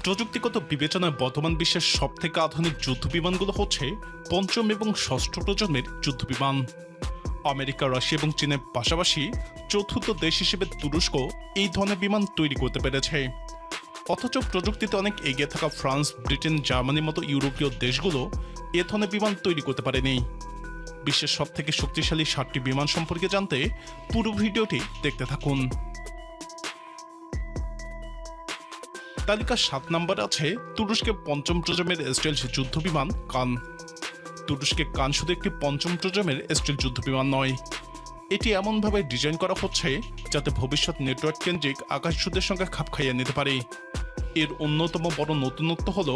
প্রযুক্তিগত বিবেচনায় বর্তমান বিশ্বের সবথেকে আধুনিক যুদ্ধবিমানগুলো হচ্ছে পঞ্চম এবং ষষ্ঠ প্রজন্মের যুদ্ধবিমান। আমেরিকা, রাশিয়া এবং চীনের পাশাপাশি চতুর্থ দেশ হিসেবে তুরস্ক এই ধরনের বিমান তৈরি করতে পেরেছে। অথচ প্রযুক্তিতে অনেক এগিয়ে থাকা ফ্রান্স, ব্রিটেন, জার্মানির মতো ইউরোপীয় দেশগুলো এ ধরনের বিমান তৈরি করতে পারেনি। বিশ্বের সবথেকে শক্তিশালী 7টি বিমান সম্পর্কে জানতে পুরো ভিডিওটি দেখতে থাকুন। তালিকা 7 নম্বরে আছে তুরস্কের পঞ্চম প্রজন্মের স্টেলথ যুদ্ধবিমান কান। তুরস্কের কান শুধু একটি পঞ্চম প্রজন্মের স্টেলথ যুদ্ধবিমান নয়, এটি এমনভাবে ডিজাইন করা হচ্ছে যাতে ভবিষ্যৎ নেটওয়ার্ক কেন্দ্রিক আকাশযুদ্ধের সঙ্গে খাপ খাইয়ে নিতে পারে। এর অন্যতম বড় নতুনত্ব হল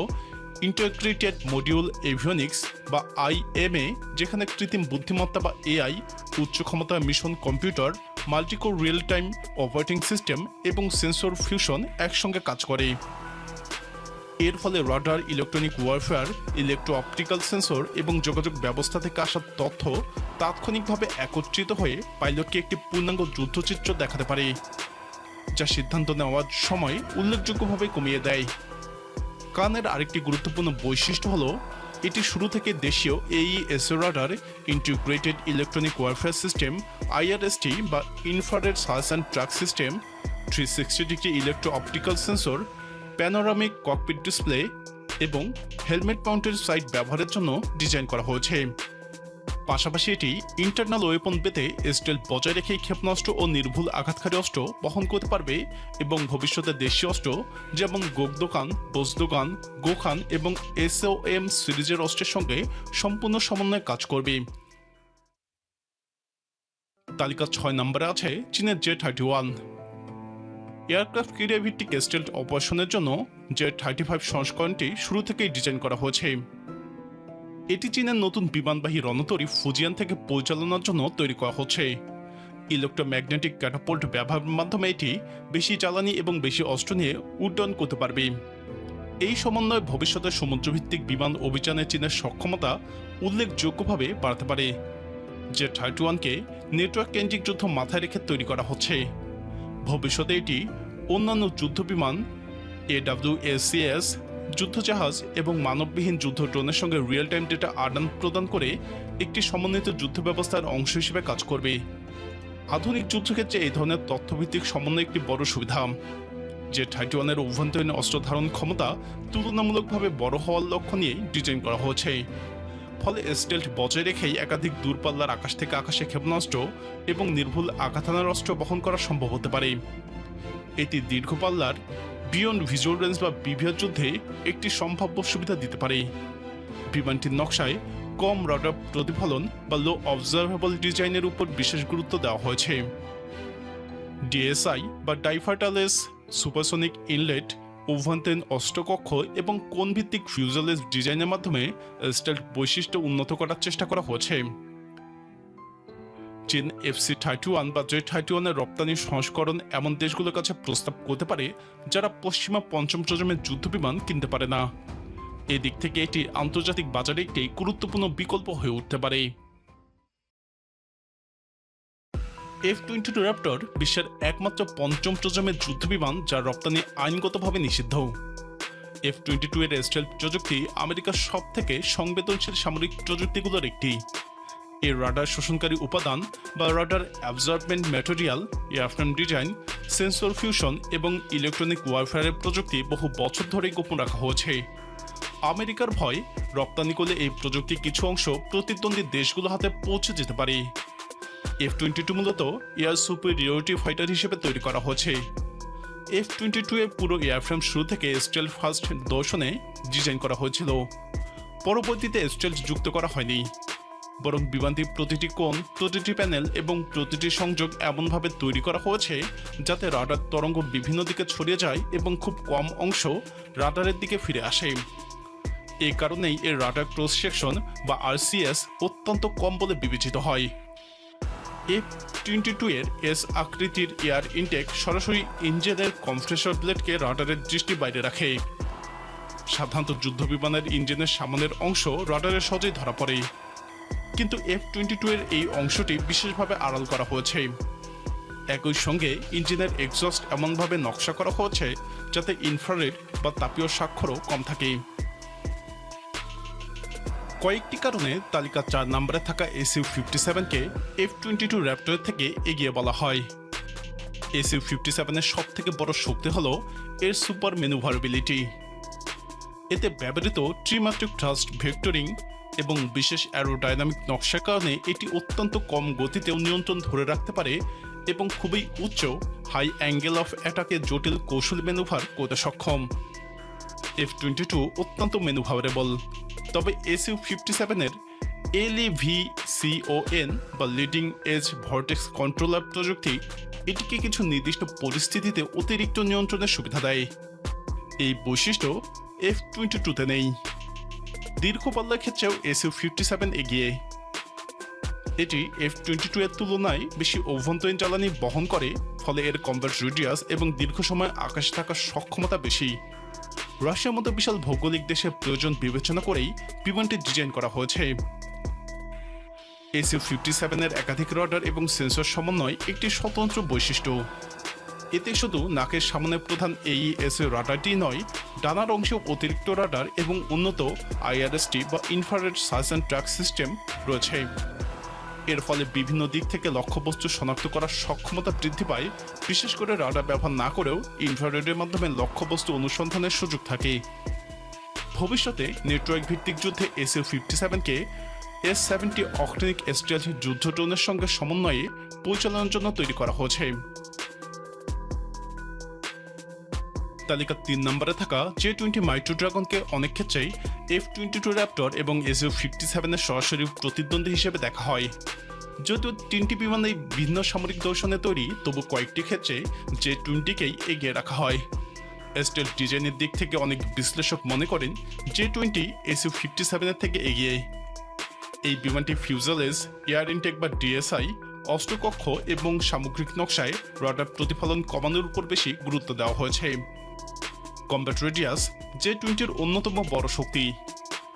ইন্টিগ্রেটেড মডিউল এভিওনিক্স বা IMA, যেখানে কৃত্রিম বুদ্ধিমত্তা বা AI, উচ্চ ক্ষমতার mission computer, multicore real time operating system এবং সেন্সর ফিউশন একসঙ্গে কাজ করে। এর ফলে radar, electronic warfare, electro optical sensor এবং যোগাযোগ ব্যবস্থা থেকে আসা তথ্য তাৎক্ষণিকভাবে একত্রিত হয়ে পাইলটকে একটি পূর্ণাঙ্গ যুদ্ধচিত্র দেখাতে পারে, যা সিদ্ধান্ত নেওয়ার সময় উল্লেখযোগ্যভাবে কমিয়ে দেয়। কানের আরেকটি গুরুত্বপূর্ণ বৈশিষ্ট্য হল এটি শুরু থেকে দেশীয় AESA radar, integrated electronic warfare system IRST বা infrared search and track system, 360 degree electro optical sensor, panoramic cockpit display এবং হেলমেট মাউন্টেড সাইট ব্যবহারের জন্য ডিজাইন করা হয়েছে। পাশাপাশি এটি ইন্টারনাল ওয়েপন পেতে স্টেলথ বজায় রেখে ক্ষেপণাস্ত্র ও নির্ভুল আঘাতকারী অস্ত্র বহন করতে পারবে এবং ভবিষ্যতে দেশীয় অস্ত্র যেমন গোগদোকান, বোজদোগান, গোখান এবং SOM সিরিজের অস্ত্রের সঙ্গে সম্পূর্ণ সমন্বয়ে কাজ করবে। তালিকা 6 নম্বরে আছে চীনের J-31। এয়ারক্রাফট ক্যারিয়ার ভিত্তিক স্টেলথ অপারেশনের জন্য J-35 সংস্করণটি শুরু থেকেই ডিজাইন করা হয়েছে। এটি চীনের নতুন বিমানবাহী রণতরী ফুজিয়ান থেকে পরিচালনার জন্য তৈরি করা হচ্ছে। ইলেকট্রোম্যাগনেটিক ক্যাটাপোল্ট ব্যবহারের মাধ্যমে এটি বেশি জ্বালানি এবং বেশি অস্ত্র নিয়ে উড্ডয়ন করতে পারবে। এই সমন্বয়ে ভবিষ্যতে সমুদ্রভিত্তিক বিমান অভিযানে চীনের সক্ষমতা উল্লেখযোগ্যভাবে বাড়তে পারে। J-31কে নেটওয়ার্ক কেন্দ্রিক যুদ্ধ মাথায় রেখে তৈরি করা হচ্ছে। ভবিষ্যতে এটি অন্যান্য যুদ্ধবিমান, AWACS, যুদ্ধজাহাজ এবং মানববিহীন যুদ্ধ ড্রোনের সঙ্গে রিয়েল টাইম ডেটা আদান প্রদান করে একটি সমন্বিত যুদ্ধ ব্যবস্থার অংশ হিসেবে কাজ করবে। আধুনিক যুদ্ধক্ষেত্রে এই ধরনের তথ্যভিত্তিক সমন্বয় একটি বড় সুবিধা। J-31-এর অভ্যন্তরীণ অস্ত্র ধারণ ক্ষমতা তুলনামূলকভাবে বড় হওয়ার লক্ষ্য নিয়ে ডিজাইন করা হয়েছে। ফলে স্টেলথ বজায় রেখেই একাধিক দূরপাল্লার আকাশ থেকে আকাশে ক্ষেপণাস্ত্র এবং নির্ভুল আঘাতানার অস্ত্র বহন করা সম্ভব হতে পারে। এটি দীর্ঘপাল্লার বিয়ন্ড ভিজুয়াল রেঞ্জ বা BVR যুদ্ধে একটি সম্ভাব্য সুবিধা দিতে পারে। বিমানটির নকশায় কম রাডার প্রতিফলন বা লো অবজারভেবল ডিজাইনের উপর বিশেষ গুরুত্ব দেওয়া হয়েছে। DSI বা ডাইভার্টারলেস সুপারসনিক ইনলেট, অভ্যন্তরীণ অস্ত্রকক্ষ এবং কোণভিত্তিক ফিউজেলেজ ডিজাইনের মাধ্যমে স্টেলথ বৈশিষ্ট্য উন্নত করার চেষ্টা করা হয়েছে। চীন FC-31 বা J-31-এর রপ্তানি সংস্করণ এমন দেশগুলোর কাছে প্রস্তাব করতে পারে যারা পশ্চিমা পঞ্চম প্রজন্মের যুদ্ধবিমান কিনতে পারে না। এদিক থেকে এটি আন্তর্জাতিক বাজারে একটি গুরুত্বপূর্ণ বিকল্প হয়ে উঠতে পারে। F-22 Raptor বিশ্বের একমাত্র পঞ্চম প্রজন্মের যুদ্ধবিমান যার রপ্তানি আইনগতভাবে নিষিদ্ধ। F-22 এর স্টেলথ প্রযুক্তি আমেরিকার সবথেকে সংবেদনশীল সামরিক প্রযুক্তিগুলোর একটি। এর রাডার শোষণকারী উপাদান বা radar absorbent material, airframe design, sensor fusion এবং ইলেকট্রনিক ওয়ারফেয়ারের প্রযুক্তি বহু বছর ধরেই গোপন রাখা হয়েছে। আমেরিকার ভয় রপ্তানি করলে এই প্রযুক্তির কিছু অংশ প্রতিদ্বন্দ্বী দেশগুলোর হাতে পৌঁছে যেতে পারে। F-22 মূলত এয়ার সুপিরিয়রিটি ফাইটার হিসেবে তৈরি করা হয়েছে। F-22 এর পুরো এয়ারফ্রেম শুরু থেকে স্টেলথ ফার্স্ট দর্শনে ডিজাইন করা হয়েছিল। পরবর্তীতে স্টেলথ যুক্ত করা হয়নি, বরং বিমানটির প্রতিটি কোণ, প্রতিটি প্যানেল এবং প্রতিটি সংযোগ এমনভাবে তৈরি করা হয়েছে যাতে রাডার তরঙ্গ বিভিন্ন দিকে ছড়িয়ে যায় এবং খুব কম অংশ রাডারের দিকে ফিরে আসে। এই কারণেই এর রাডার ক্রস সেকশন বা RCS অত্যন্ত কম বলে বিবেচিত হয়। F-22 এর S আকৃতির এয়ার ইনটেক সরাসরি ইঞ্জিনের কম্প্রেসর ব্লেডকে রাডারের দৃষ্টি বাইরে রাখে। সাধারণত যুদ্ধবিমানের ইঞ্জিনের সামনের অংশ রাডারে সহজেই ধরা পড়ে, কিন্তু F-22 এর এই অংশটি বিশেষভাবে আড়াল করা হয়েছে। একই সঙ্গে ইঞ্জিনের এক্সস্ট এমনভাবে নকশা করা হয়েছে যাতে ইনফ্রারেড বা তাপীয় স্বাক্ষরও কম থাকে। কয়েকটি কারণে তালিকা 4 নম্বরে থাকা SU-57কে F-22 র্যাপটরের থেকে এগিয়ে বলা হয়। SU-57-এর সবথেকে বড় শক্তি হল এর সুপার ম্যানুভারেবিলিটি। এতে ব্যবহৃত ত্রিমাত্রিক থ্রাস্ট ভেক্টরিং এবং বিশেষ অ্যারোডাইনামিক নকশার কারণে এটি অত্যন্ত কম গতিতেও নিয়ন্ত্রণ ধরে রাখতে পারে এবং খুবই উচ্চ হাই অ্যাঙ্গেল অফ অ্যাটাকে জটিল কৌশল ম্যানুভার করতে সক্ষম। F-22 অত্যন্ত ম্যানুভারেবল, তবে SU-57-এর LEVCON বা লিডিং এজ ভর্টেক্স কন্ট্রোলার প্রযুক্তি এটিকে কিছু নির্দিষ্ট পরিস্থিতিতে অতিরিক্ত নিয়ন্ত্রণের সুবিধা দেয়। এই বৈশিষ্ট্য F-22-তে নেই। দীর্ঘ পাল্লার ক্ষেত্রেও SU-57 এগিয়ে। এটি F-22 এর তুলনায় বেশি অভ্যন্তরীণ জ্বালানি বহন করে, ফলে এর কমব্যাট রেডিয়াস এবং দীর্ঘ সময় আকাশে থাকার সক্ষমতা বেশি। রাশিয়ার মতো বিশাল ভৌগোলিক দেশের প্রয়োজন বিবেচনা করেই বিমানটি ডিজাইন করা হয়েছে। SU-57-এর একাধিক রাডার এবং সেন্সর সমন্বয় একটি স্বতন্ত্র বৈশিষ্ট্য। এতে শুধু নাকের সামনের প্রধান AES রাডারটি নয়, ডানার অংশেও অতিরিক্ত রাডার এবং উন্নত IRST বা infrared search and track system রয়েছে। এর ফলে বিভিন্ন দিক থেকে লক্ষ্যবস্তু শনাক্ত করার সক্ষমতা বৃদ্ধি পায়, বিশেষ করে রাডার ব্যবহার না করেও ইনফ্রারেডের মাধ্যমে লক্ষ্যবস্তু অনুসন্ধানের সুযোগ থাকে। ভবিষ্যতে নেটওয়ার্ক ভিত্তিক যুদ্ধে SU-57কে S-70 অক্টেনিক স্টিলথ যুদ্ধ ড্রোনের সঙ্গে সমন্বয়ে পরিচালনার জন্য তৈরি করা হয়েছে। তালিকা 3 নম্বরে থাকা J-20 মাইক্রো ড্রাগনকে অনেক ক্ষেত্রেই F-22 র্যাপটর এবং SU-57-এর সরাসরি প্রতিদ্বন্দ্বী হিসেবে দেখা হয়। যদিও তিনটি বিমানই ভিন্ন সামরিক দর্শনে তৈরি, তবু কয়েকটি ক্ষেত্রে J-20কেই এগিয়ে রাখা হয়। স্টেলথ ডিজাইনের দিক থেকে অনেক বিশ্লেষক মনে করেন J-20 SU-57-এর থেকে এগিয়ে। এই বিমানটি ফিউজেলেজ, এয়ার ইনটেক বা DSI, অস্ত্রকক্ষ এবং সামগ্রিক নকশায় রাডার প্রতিফলন কমানোর উপর বেশি গুরুত্ব দেওয়া হয়েছে। কমব্যাট রেডিয়াস J-20-এর অন্যতম বড় শক্তি।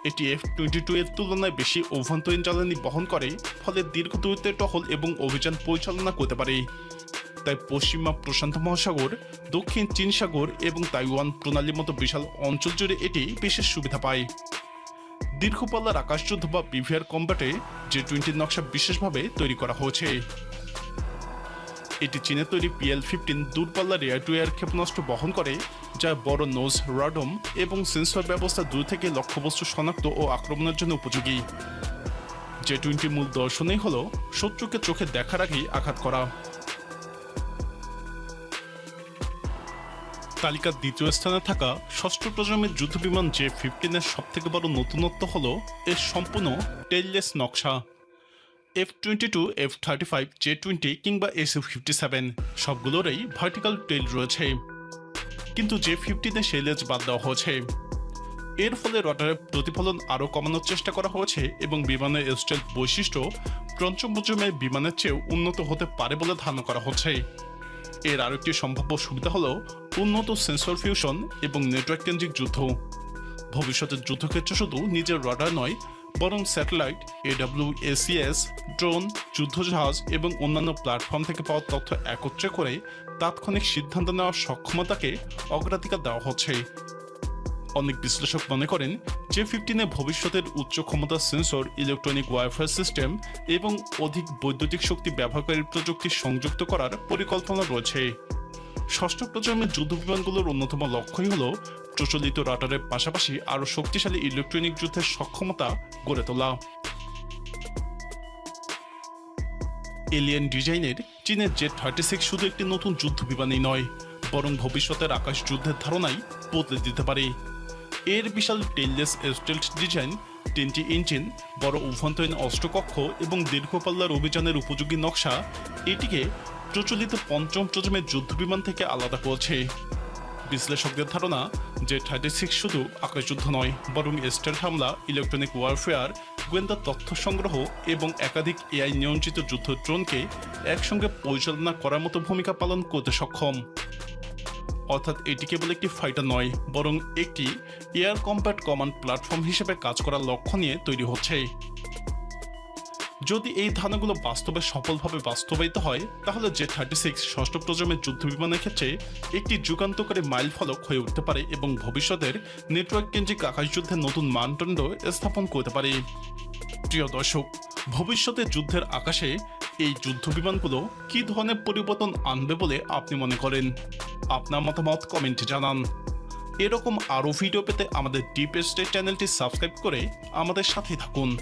এটি F-22 এর তুলনায় বেশি অভ্যন্তরীণ জ্বালানি বহন করে, ফলে দীর্ঘ দূরত্বের টহল এবং অভিযান পরিচালনা করতে পারে। তাই পশ্চিমা প্রশান্ত মহাসাগর, দক্ষিণ চীন সাগর এবং তাইওয়ান প্রণালীর মতো বিশাল অঞ্চল জুড়ে এটি বিশেষ সুবিধা পায়। দীর্ঘপাল্লার আকাশযুদ্ধ বা পিভিআর কম্ব্যাটে J-20 নকশা বিশেষভাবে তৈরি করা হয়েছে। এটি চীনের তৈরি PL-15 দূরপাল্লার এয়ার টু এয়ার ক্ষেপণাস্ত্র বহন করে, যা বড় নোজ, রাডম এবং সেন্সর ব্যবস্থা দূর থেকে লক্ষ্যবস্তু শনাক্ত ও আক্রমণের জন্য উপযোগী। J-20 মূল দর্শনই হল শত্রুকে চোখে দেখার আগেই আঘাত করা। তালিকার দ্বিতীয় স্থানে থাকা ষষ্ঠ প্রজন্মের যুদ্ধবিমান J-15-এর সবথেকে বড় নতুনত্ব হল এর সম্পূর্ণ টেইললেস নকশা। F-22, F-35, J-20 কিংবা SU-57 সবগুলোরই ভার্টিক্যাল টেইল রয়েছে, কিন্তু J-15-এ সেই লেজ বাদ দেওয়া হয়েছে। এর ফলে রডারের প্রতিফলন আরও কমানোর চেষ্টা করা হয়েছে এবং বিমানের স্টেলথ বৈশিষ্ট্য পঞ্চম প্রজন্মের বিমানের চেয়েও উন্নত হতে পারে বলে ধারণা করা হচ্ছে। এর আরেকটি সম্ভাব্য সুবিধা হল উন্নত সেন্সর ফিউশন এবং নেটওয়ার্ক কেন্দ্রিক যুদ্ধ। ভবিষ্যতের যুদ্ধক্ষেত্রে শুধু নিজের রাডার নয়, বরং স্যাটেলাইট, AWACS, ড্রোন, যুদ্ধজাহাজ এবং অন্যান্য প্ল্যাটফর্ম থেকে পাওয়া তথ্য একত্রে করে তাৎক্ষণিক সিদ্ধান্ত নেওয়ার সক্ষমতাকে অগ্রাধিকার দেওয়া হচ্ছে। অনেক বিশ্লেষক মনে করেন J-15-এ ভবিষ্যতের উচ্চ ক্ষমতার সেন্সর, ইলেকট্রনিক ওয়ারফেয়ার সিস্টেম এবং অধিক বৈদ্যুতিক শক্তি ব্যবহারকারীর প্রযুক্তি সংযুক্ত করার পরিকল্পনা রয়েছে। ষষ্ঠ প্রজন্মের যুদ্ধবিমানগুলোর অন্যতম লক্ষ্যই হল প্রচলিত রাডারের পাশাপাশি আরও শক্তিশালী ইলেকট্রনিক যুদ্ধের সক্ষমতা গড়ে তোলা। এলিয়েন ডিজাইনের চীনের J-36 শুধু একটি নতুন যুদ্ধবিমানই নয়, বরং ভবিষ্যতের আকাশ যুদ্ধের ধারণাই বদলে দিতে পারে। এর বিশাল টেইললেস স্টেলথ ডিজাইন, 3টি ইঞ্জিন, বড় অভ্যন্তরীণ অস্ত্রকক্ষ এবং দীর্ঘপাল্লার অভিযানের উপযোগী নকশা এটিকে প্রচলিত পঞ্চম প্রজন্মের যুদ্ধবিমান থেকে আলাদা করছে। বিশ্লেষকদের ধারণা J-36 শুধু আকাশযুদ্ধ নয়, বরং স্টেলথ হামলা, ইলেকট্রনিক ওয়ারফেয়ার, গোয়েন্দা তথ্য সংগ্রহ এবং একাধিক AI নিয়ন্ত্রিত যুদ্ধ ড্রোনকে একসঙ্গে পরিচালনা করার মতো ভূমিকা পালন করতে সক্ষম। অর্থাৎ এটি কেবল একটি ফাইটার নয়, বরং একটি এয়ার কম্ব্যাট কমান্ড প্ল্যাটফর্ম হিসেবে কাজ করার লক্ষ্য নিয়ে তৈরি হচ্ছে। যদি এই ধারণাগুলো বাস্তবে সফলভাবে বাস্তবায়িত হয়, তাহলে J-36 ষষ্ঠ প্রজন্মের যুদ্ধবিমানের ক্ষেত্রে একটি যুগান্তকারী মাইল ফলক হয়ে উঠতে পারে এবং ভবিষ্যতের নেটওয়ার্ক কেন্দ্রিক আকাশযুদ্ধের নতুন মানদণ্ড স্থাপন করতে পারে। প্রিয় দর্শক, ভবিষ্যতে যুদ্ধের আকাশে এই যুদ্ধবিমানগুলো কী ধরনের পরিবর্তন আনবে বলে আপনি মনে করেন? আপনার মতামত কমেন্টে জানান। এরকম আরও ভিডিও পেতে আমাদের ডিপ স্টেট চ্যানেলটি সাবস্ক্রাইব করে আমাদের সাথেই থাকুন।